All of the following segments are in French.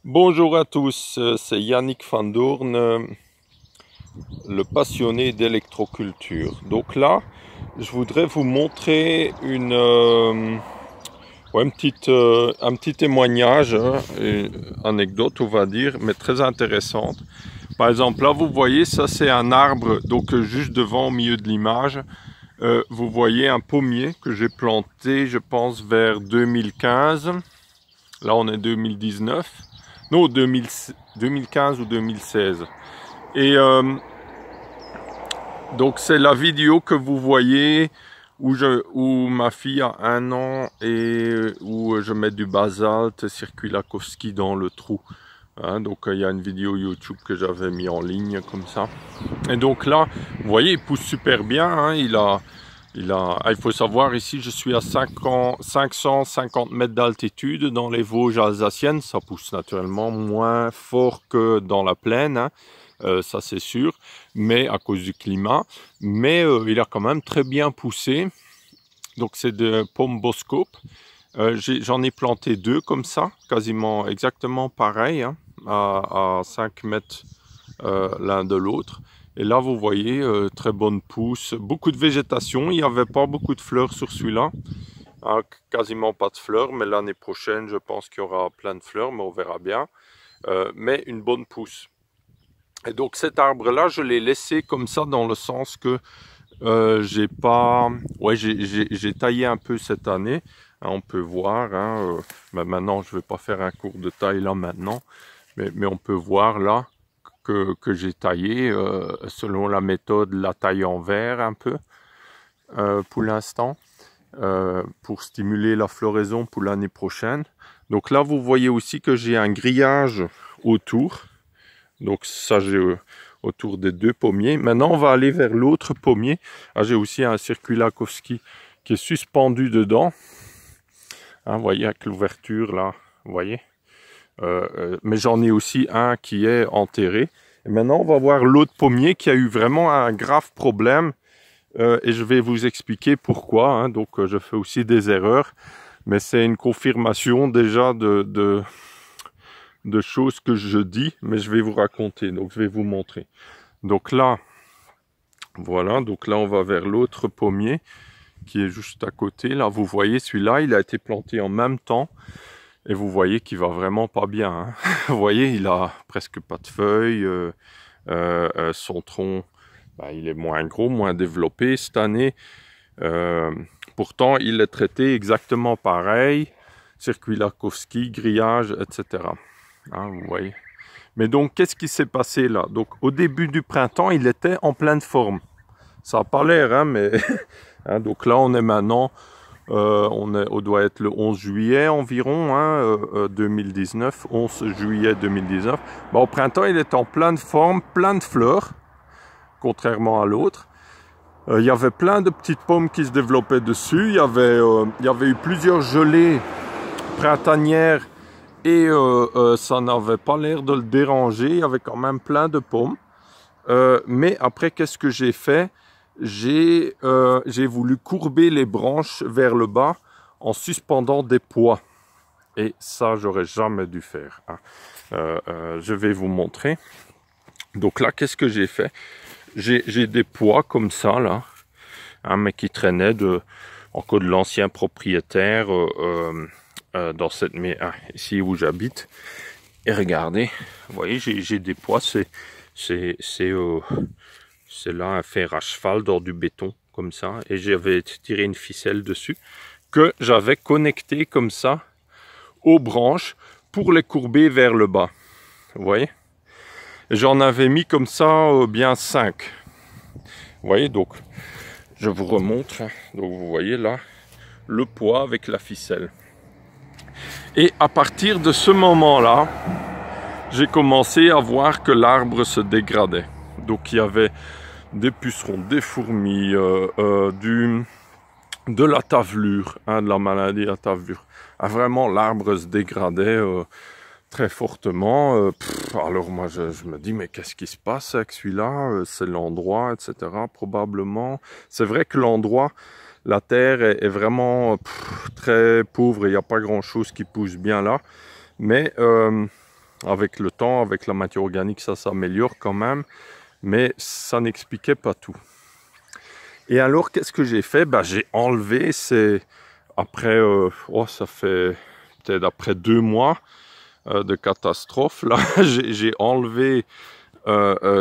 Bonjour à tous, c'est Yannick Van Doorn, le passionné d'électroculture. Donc là, je voudrais vous montrer un petit témoignage, hein, une anecdote on va dire, mais très intéressante. Par exemple, là vous voyez, ça c'est un arbre, donc juste devant au milieu de l'image. Vous voyez un pommier que j'ai planté, je pense, vers 2015. Là on est 2019. Non, 2015 ou 2016. Et donc c'est la vidéo que vous voyez où ma fille a 1 an et où je mets du basalte circuit Lakowski dans le trou. Hein, donc il y a une vidéo YouTube que j'avais mis en ligne comme ça. Et donc là, vous voyez, il pousse super bien. Hein, il faut savoir, ici je suis à 550 mètres d'altitude dans les Vosges alsaciennes. Ça pousse naturellement moins fort que dans la plaine, hein, ça c'est sûr, mais à cause du climat. Mais il a quand même très bien poussé. Donc c'est de pommes Boskop. J'en ai planté 2 comme ça, quasiment exactement pareil, hein, à 5 mètres l'un de l'autre. Et là, vous voyez, très bonne pousse, beaucoup de végétation. Il n'y avait pas beaucoup de fleurs sur celui-là, hein, quasiment pas de fleurs, mais l'année prochaine, je pense qu'il y aura plein de fleurs, mais on verra bien. Mais une bonne pousse. Et donc cet arbre-là, je l'ai laissé comme ça dans le sens que j'ai taillé un peu cette année. Hein, on peut voir, hein, maintenant, je ne vais pas faire un cours de taille là maintenant, mais on peut voir là que j'ai taillé selon la méthode la taille en verre un peu pour l'instant pour stimuler la floraison pour l'année prochaine. Donc là vous voyez aussi que j'ai un grillage autour, donc ça j'ai autour des 2 pommiers. Maintenant on va aller vers l'autre pommier. Ah, j'ai aussi un circuit Lakowski qui est suspendu dedans, hein, vous voyez avec l'ouverture là, vous voyez. Mais j'en ai aussi un qui est enterré. Et maintenant, on va voir l'autre pommier qui a eu vraiment un grave problème. Et je vais vous expliquer pourquoi. Hein. Donc, je fais aussi des erreurs. Mais c'est une confirmation déjà de choses que je dis. Mais je vais vous raconter. Donc, je vais vous montrer. Donc là, voilà. Donc là, on va vers l'autre pommier qui est juste à côté. Là, vous voyez, celui-là, il a été planté en même temps. Et vous voyez qu'il va vraiment pas bien. Hein. Vous voyez, il a presque pas de feuilles. Son tronc, il est moins gros, moins développé cette année. Pourtant, il est traité exactement pareil. Circuit Lakowski, grillage, etc. Hein, vous voyez. Mais donc, qu'est-ce qui s'est passé là? Donc, au début du printemps, il était en pleine forme. Ça n'a pas l'air, hein, mais... hein, donc là, on est maintenant... on doit être le 11 juillet environ, hein, 2019, 11 juillet 2019. Au printemps, il était en pleine forme, plein de fleurs, contrairement à l'autre. Il y avait plein de petites pommes qui se développaient dessus. Il y avait eu plusieurs gelées printanières et ça n'avait pas l'air de le déranger. Il y avait quand même plein de pommes. Mais après, qu'est-ce que j'ai fait? J'ai voulu courber les branches vers le bas en suspendant des poids. Et ça, j'aurais jamais dû faire. Hein. Je vais vous montrer. Donc là, qu'est-ce que j'ai fait? J'ai des poids comme ça, là, hein, mais qui traînaient encore de l'ancien propriétaire dans cette ici où j'habite. Et regardez, vous voyez, j'ai des poids, c'est là un fer à cheval dans du béton, comme ça. Et j'avais tiré une ficelle dessus que j'avais connecté comme ça aux branches pour les courber vers le bas. Vous voyez? J'en avais mis comme ça bien 5. Vous voyez, donc je vous remontre. Donc vous voyez là le poids avec la ficelle. Et à partir de ce moment-là, j'ai commencé à voir que l'arbre se dégradait. Donc il y avait des pucerons, des fourmis, de la tavelure, hein, de la maladie à tavelure. Ah, vraiment, l'arbre se dégradait très fortement. Alors moi, je me dis, mais qu'est-ce qui se passe avec celui-là? C'est l'endroit, etc. Probablement. C'est vrai que l'endroit, la terre est vraiment très pauvre. Il n'y a pas grand-chose qui pousse bien là. Mais avec le temps, avec la matière organique, ça s'améliore quand même, mais ça n'expliquait pas tout. Et alors, qu'est-ce que j'ai fait? J'ai enlevé après, ça fait peut-être après 2 mois de catastrophe, là, j'ai enlevé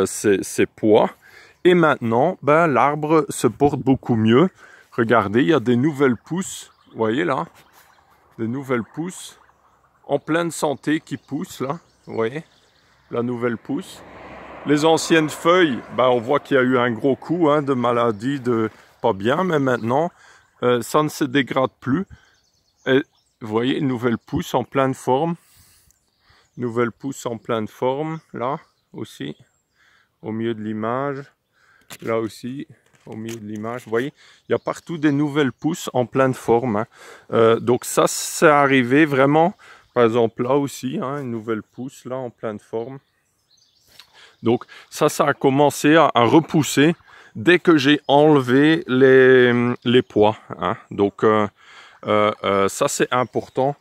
ces poids. Et maintenant, l'arbre se porte beaucoup mieux. Regardez, il y a des nouvelles pousses, vous voyez là, des nouvelles pousses en pleine santé qui poussent là, vous voyez, la nouvelle pousse. Les anciennes feuilles, on voit qu'il y a eu un gros coup de maladie, de pas bien, mais maintenant, ça ne se dégrade plus. Et vous voyez, une nouvelle pousse en pleine forme. Nouvelle pousse en pleine forme, là aussi, au milieu de l'image. Là aussi, au milieu de l'image, vous voyez, il y a partout des nouvelles pousses en pleine forme. Donc ça, c'est arrivé vraiment, par exemple là aussi, une nouvelle pousse là en pleine forme. Donc ça a commencé à repousser dès que j'ai enlevé les poids. Donc ça c'est important.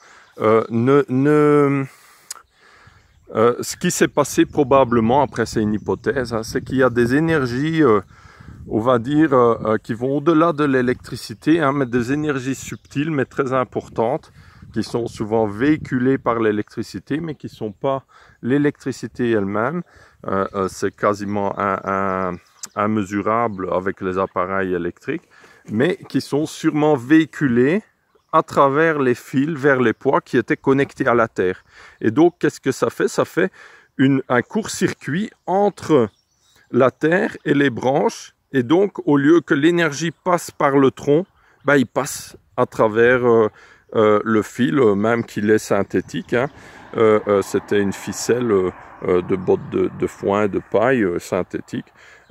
Ce qui s'est passé probablement, après c'est une hypothèse, c'est qu'il y a des énergies, on va dire, qui vont au-delà de l'électricité, mais des énergies subtiles mais très importantes, qui sont souvent véhiculées par l'électricité, mais qui ne sont pas l'électricité elle-même. C'est quasiment immesurable avec les appareils électriques, mais qui sont sûrement véhiculées à travers les fils vers les poids qui étaient connectés à la Terre. Et donc, qu'est-ce que ça fait? Ça fait un court-circuit entre la Terre et les branches. Et donc, au lieu que l'énergie passe par le tronc, il passe à travers le fil, même qu'il est synthétique. C'était une ficelle de bottes de foin, de paille synthétique.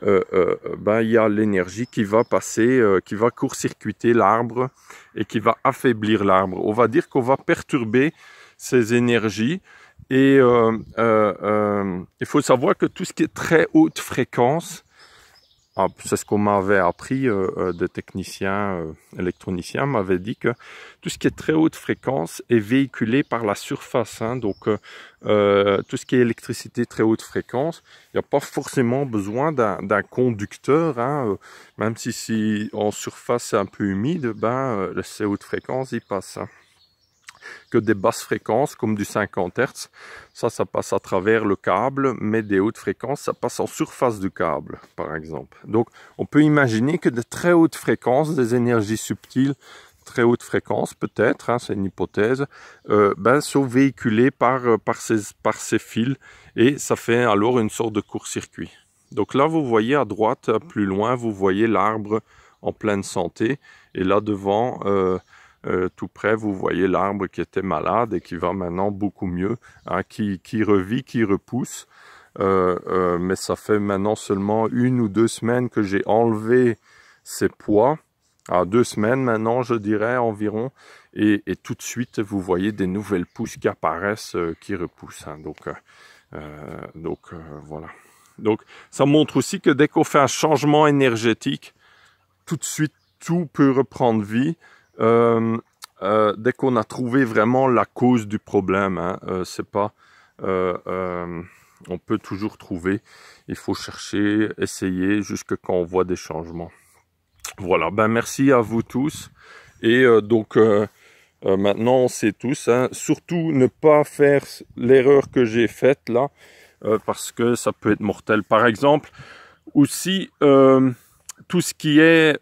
Il y a l'énergie qui va passer, qui va court-circuiter l'arbre et qui va affaiblir l'arbre. On va dire qu'on va perturber ces énergies. Et il faut savoir que tout ce qui est très haute fréquence, c'est ce qu'on m'avait appris, des techniciens électroniciens m'avaient dit que tout ce qui est très haute fréquence est véhiculé par la surface. Donc tout ce qui est électricité très haute fréquence, il n'y a pas forcément besoin d'un conducteur. Même si en surface c'est un peu humide, ces hautes fréquences y passent. Que des basses fréquences comme du 50 Hz, ça passe à travers le câble, mais des hautes fréquences, ça passe en surface du câble, par exemple. Donc, on peut imaginer que de très hautes fréquences, des énergies subtiles, très hautes fréquences peut-être, c'est une hypothèse, sont véhiculées par ces fils, et ça fait alors une sorte de court-circuit. Donc là, vous voyez à droite, plus loin, vous voyez l'arbre en pleine santé, et là devant, tout près, vous voyez l'arbre qui était malade et qui va maintenant beaucoup mieux, qui revit, qui repousse. Mais ça fait maintenant seulement 1 ou 2 semaines que j'ai enlevé ces poids. 2 semaines maintenant, je dirais environ. Et tout de suite, vous voyez des nouvelles pousses qui apparaissent, qui repoussent. Donc voilà. Donc ça montre aussi que dès qu'on fait un changement énergétique, tout de suite, tout peut reprendre vie. Dès qu'on a trouvé vraiment la cause du problème, c'est pas, on peut toujours trouver, il faut chercher, essayer, jusque quand on voit des changements. Voilà, merci à vous tous, et donc maintenant on sait tous, surtout ne pas faire l'erreur que j'ai faite là, parce que ça peut être mortel. Par exemple, aussi, tout ce qui est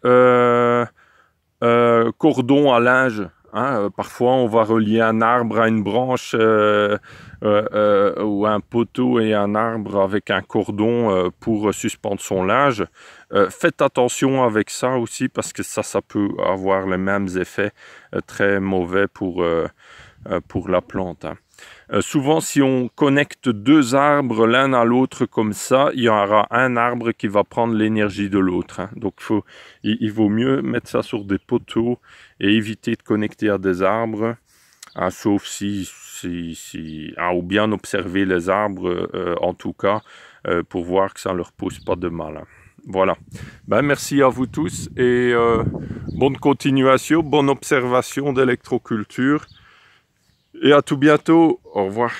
cordon à linge, parfois on va relier un arbre à une branche ou un poteau et un arbre avec un cordon pour suspendre son linge. Faites attention avec ça aussi, parce que ça peut avoir les mêmes effets très mauvais pour la plante. Souvent, si on connecte 2 arbres l'un à l'autre comme ça, il y aura un arbre qui va prendre l'énergie de l'autre. Donc, il vaut mieux mettre ça sur des poteaux et éviter de connecter à des arbres, sauf ou bien observer les arbres, en tout cas, pour voir que ça ne leur pose pas de mal. Voilà. Merci à vous tous, et bonne continuation, bonne observation d'électroculture. Et à tout bientôt. Au revoir.